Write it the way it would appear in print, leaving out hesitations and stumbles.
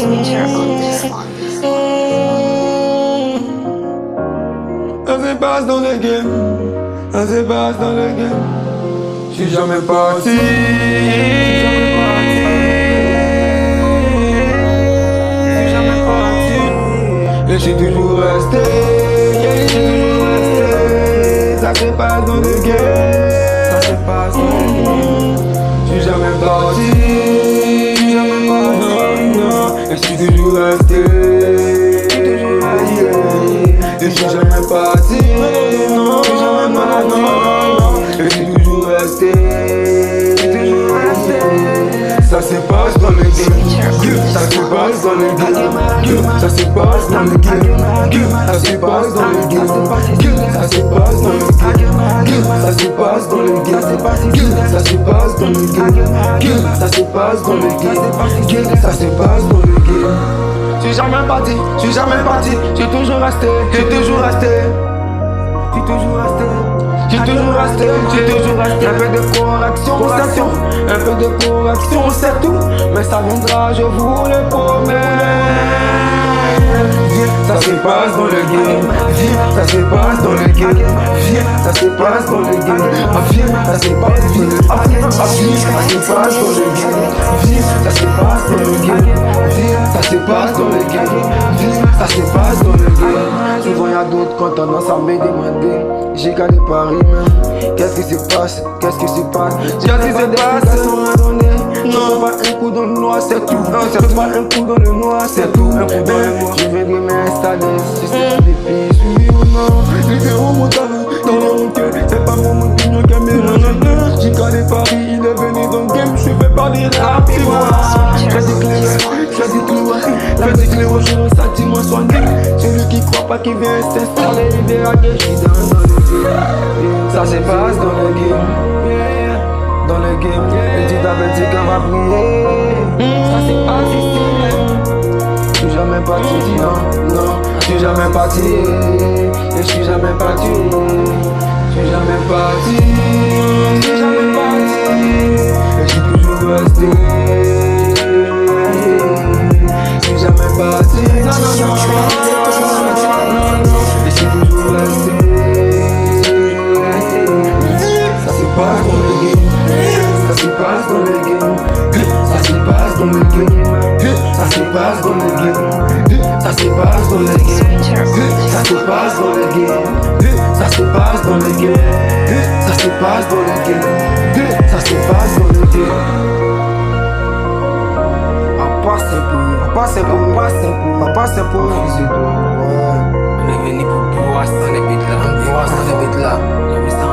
Switcher on this one. Ça se passe dans le game, ça se passe dans le game. J'suis jamais parti. Et j'suis toujours resté. Ça se passe dans le game, ça se passe dans le game. J'suis jamais parti. Non, et j'suis toujours resté. Et j'suis jamais parti. Non, et j'suis toujours resté. Ça se passe dans le game, ça se passe dans le game, ça se passe dans le game, ça se passe dans le game, ça se passe dans le game, ça se passe dans le game, ça se passe dans le game, ça se passe dans le game, ça se passe dans le game. J'suis jamais parti, j'suis jamais parti, j'ai toujours resté, j'ai toujours resté, j'ai toujours resté. J'ai toujours resté, j'ai toujours resté. Un peu de correction, c'est tout. Un peu de correction, c'est tout. Mais ça viendra, je vous le promets. Ça se passe dans le game, ça se passe dans le game, ça se passe dans le game, ça se passe dans le game, ça se passe dans le game, ça se passe dans le game, ça se passe dans le game, ça se passe dans le game. Souvent y'a d'autres qui ont tendance à me demander, j'ai gagné Paris, mais qu'est-ce qui se passe, qu'est-ce qui se passe, qu'est-ce qui se passe, non, pas un coup dans le noir, c'est tout, c'est pas un coup dans le noir, c'est tout, un coup dans le noir, je viendrai m'installer, si c'est des pistes, oui ou non, les héros m'ont avoué, dans mon cœur, c'est pas mon monde qui a mélangé, j'ai gagné Paris, il est venu dans le game, je fais parler rapidement, fais des cléos, je me sens soigné, celui qui croit pas qu'il vient s'installer, il verra que je suis dans le game, ça se passe dans le game. Dans le game, et tu t'avais dit qu'on va prier. Ça c'est pas ici. J'suis jamais parti, non, j'suis jamais parti. Et j'suis jamais parti. J'suis jamais parti. J'suis jamais parti. Et j'suis toujours resté. J'suis jamais parti. Non. Et j'suis toujours resté. Ça se passe dans le game. Ça se passe dans le game, ça se passe dans le game, ça se passe dans le game, ça se passe dans le game, ça se passe dans le game, ça se passe dans le game, ça se passe dans le game, ça se passe dans le game. Papa c'est pour on est venu pour boire, on est vite là, on est vite là, on est vite là.